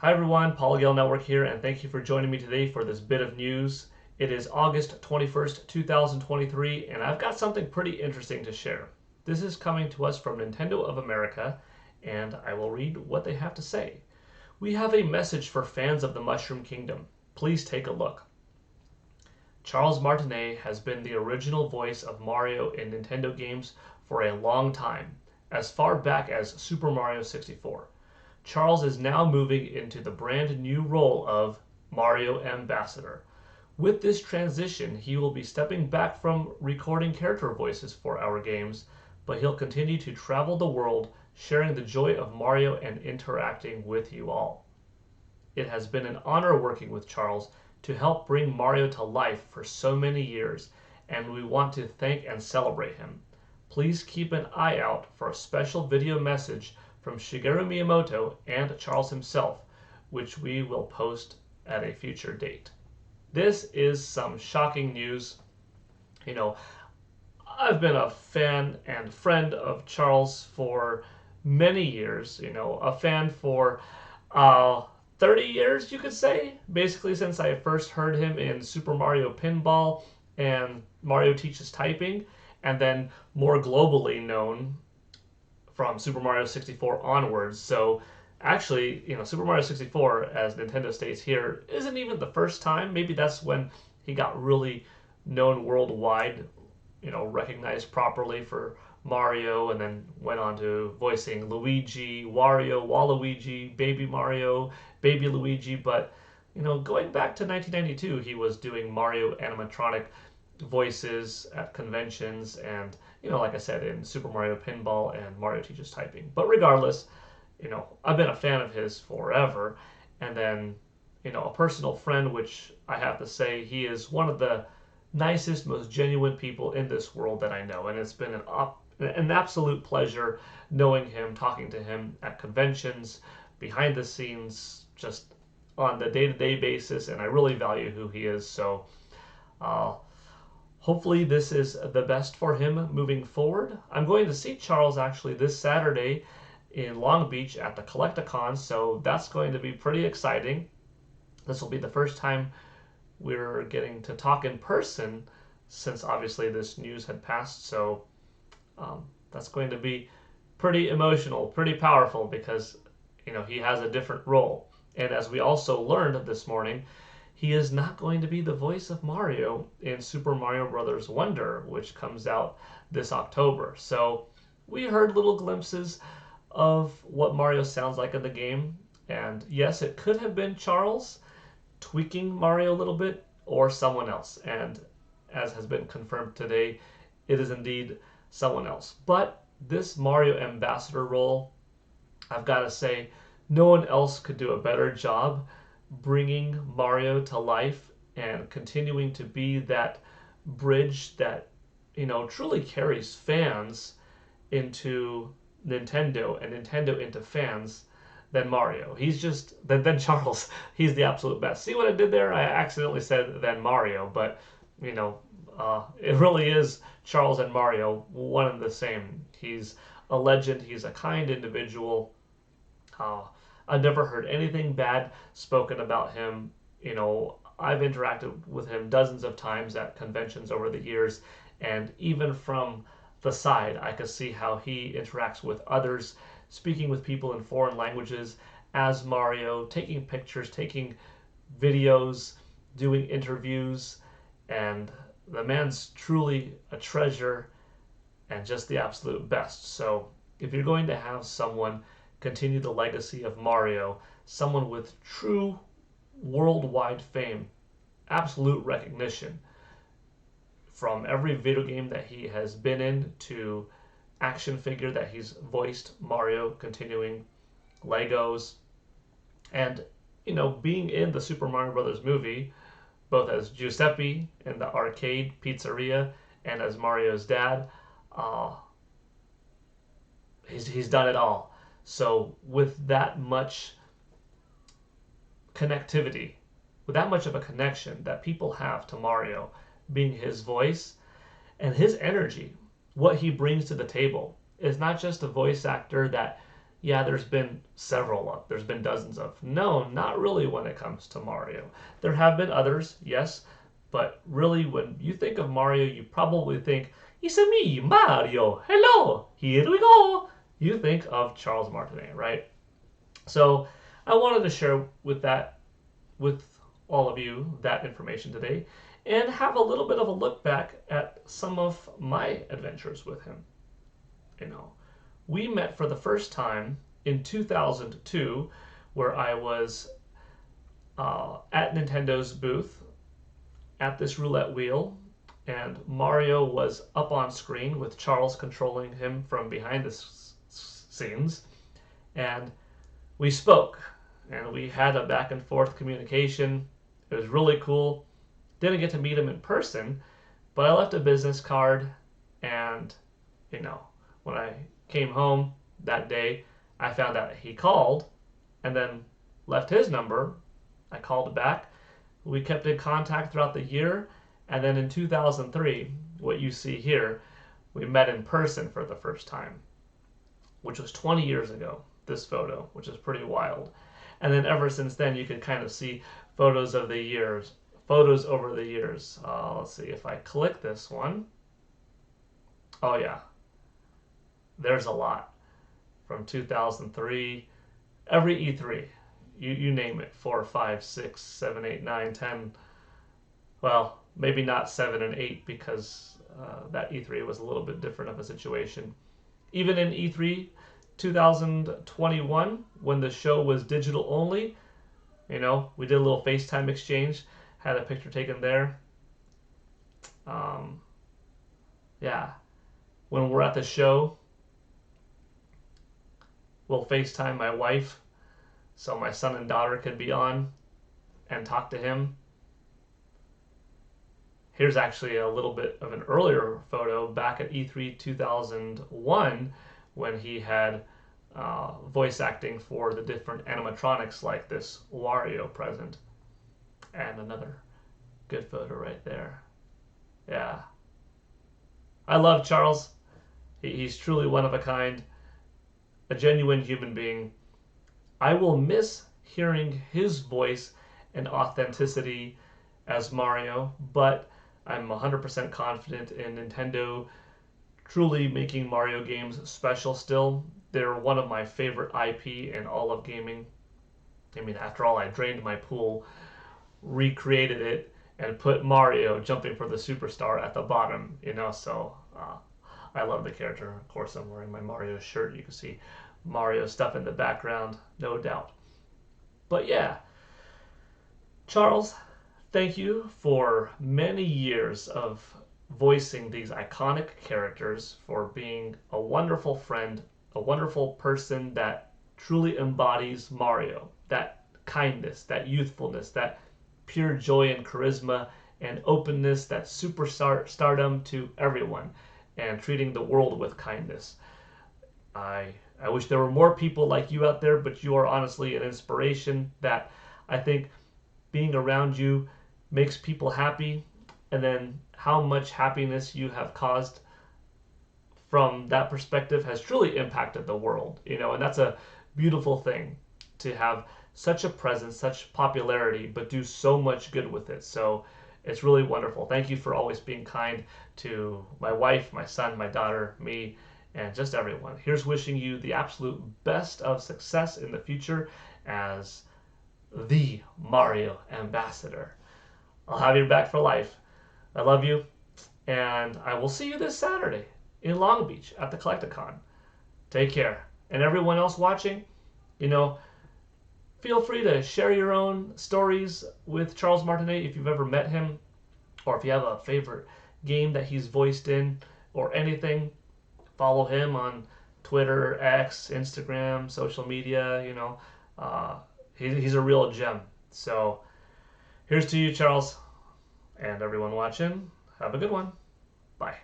Hi everyone, Gale Network here, and thank you for joining me today for this bit of news. It is August 21st, 2023, and I've got something pretty interesting to share. This is coming to us from Nintendo of America, and I will read what they have to say. We have a message for fans of the Mushroom Kingdom. Please take a look. Charles Martinet has been the original voice of Mario in Nintendo games for a long time, as far back as Super Mario 64. Charles is now moving into the brand new role of Mario Ambassador. With this transition, he will be stepping back from recording character voices for our games, but he'll continue to travel the world, sharing the joy of Mario and interacting with you all. It has been an honor working with Charles to help bring Mario to life for so many years, and we want to thank and celebrate him. Please keep an eye out for a special video message from Shigeru Miyamoto and Charles himself, which we will post at a future date. This is some shocking news. I've been a fan and friend of Charles for many years, a fan for 30 years, you could say, basically since I first heard him in Super Mario Pinball and Mario Teaches Typing, and then more globally known from Super Mario 64 onwards. So actually, Super Mario 64, as Nintendo states here, isn't even the first time. Maybe that's when he got really known worldwide, recognized properly for Mario, and then went on to voicing Luigi, Wario, Waluigi, Baby Mario, Baby Luigi. But, going back to 1992, he was doing Mario animatronic voices at conventions and, like I said, in Super Mario Pinball and Mario Teaches Typing. But regardless, I've been a fan of his forever. And then, a personal friend, which I have to say, he is one of the nicest, most genuine people in this world that I know. And it's been an absolute pleasure knowing him, talking to him at conventions, behind the scenes, just on the day-to-day basis. And I really value who he is. So, hopefully this is the best for him moving forward. I'm going to see Charles actually this Saturday in Long Beach at the Collecticon, so that's going to be pretty exciting. This will be the first time we're getting to talk in person since obviously this news had passed, so that's going to be pretty emotional, pretty powerful, because he has a different role. And as we also learned this morning, he is not going to be the voice of Mario in Super Mario Bros. Wonder, which comes out this October. So we heard little glimpses of what Mario sounds like in the game. And yes, it could have been Charles tweaking Mario a little bit, or someone else. And as has been confirmed today, it is indeed someone else. But this Mario Ambassador role, I've got to say, no one else could do a better job bringing Mario to life and continuing to be that bridge that truly carries fans into Nintendo and Nintendo into fans than Mario. He's just then Charles. He's the absolute best. See what I did there? I accidentally said than Mario, but it really is Charles and Mario, one and the same. He's a legend. He's a kind individual. I've never heard anything bad spoken about him. I've interacted with him dozens of times at conventions over the years, and even from the side, I could see how he interacts with others, speaking with people in foreign languages as Mario, taking pictures, taking videos, doing interviews, and the man's truly a treasure and just the absolute best. So if you're going to have someone continue the legacy of Mario, someone with true worldwide fame, absolute recognition from every video game that he has been in to action figure that he's voiced, Mario, continuing Legos, and being in the Super Mario Brothers movie, both as Giuseppe in the arcade pizzeria and as Mario's dad. He's done it all. So with that much connectivity, with that much of a connection that people have to Mario, being his voice and his energy, what he brings to the table is not just a voice actor that Yeah, there's been several of, there's been dozens of. No, not really when it comes to Mario. There have been others, yes, but really when you think of Mario, you probably think, it's a me, Mario, hello, here we go. You think of Charles Martinet, right? So I wanted to share with all of you that information today and have a little bit of a look back at some of my adventures with him. You know, we met for the first time in 2002, where I was at Nintendo's booth at this roulette wheel, and Mario was up on screen with Charles controlling him from behind the scenes, and we spoke, and we had a back and forth communication. It was really cool. Didn't get to meet him in person, but I left a business card, and you know, when I came home that day, I found out he called and then left his number. I called back. We kept in contact throughout the year, and then in 2003, what you see here, we met in person for the first time, which was 20 years ago, this photo, which is pretty wild. And then ever since then, you can kind of see photos of the years, photos over the years. Let's see if I click this one. Oh yeah, there's a lot from 2003, every E3, you name it, 4, 5, 6, 7, 8, 9, 10. Well, maybe not 7 and 8 because that E3 was a little bit different of a situation. Even in E3 2021, when the show was digital only, you know, we did a little FaceTime exchange, had a picture taken there. Yeah, when we're at the show, we'll FaceTime my wife so my son and daughter can be on and talk to him. Here's actually a little bit of an earlier photo back at E3 2001 when he had voice acting for the different animatronics like this Wario present. And another good photo right there. Yeah. I love Charles. He's truly one of a kind, a genuine human being. I will miss hearing his voice and authenticity as Mario, but I'm 100% confident in Nintendo truly making Mario games special still. They're one of my favorite IP in all of gaming. I mean, after all, I drained my pool, recreated it, and put Mario jumping for the superstar at the bottom, you know, so I love the character. Of course, I'm wearing my Mario shirt. You can see Mario stuff in the background, no doubt. But yeah, Charles, thank you for many years of voicing these iconic characters, for being a wonderful friend, a wonderful person that truly embodies Mario, that kindness, that youthfulness, that pure joy and charisma and openness, that superstardom to everyone, and treating the world with kindness. I wish there were more people like you out there, but you are honestly an inspiration that I think being around you makes people happy, and then how much happiness you have caused from that perspective has truly impacted the world, you know, and that's a beautiful thing to have such a presence, such popularity, but do so much good with it. So it's really wonderful. Thank you for always being kind to my wife, my son, my daughter, me, and just everyone. Here's wishing you the absolute best of success in the future as the Mario ambassador. I'll have your back for life. I love you, and I will see you this Saturday in Long Beach at the Collecticon. Take care. And everyone else watching, you know, feel free to share your own stories with Charles Martinet if you've ever met him, or if you have a favorite game that he's voiced in, or anything. Follow him on Twitter, X, Instagram, social media, you know. He's a real gem. So here's to you, Charles, and everyone watching. Have a good one. Bye.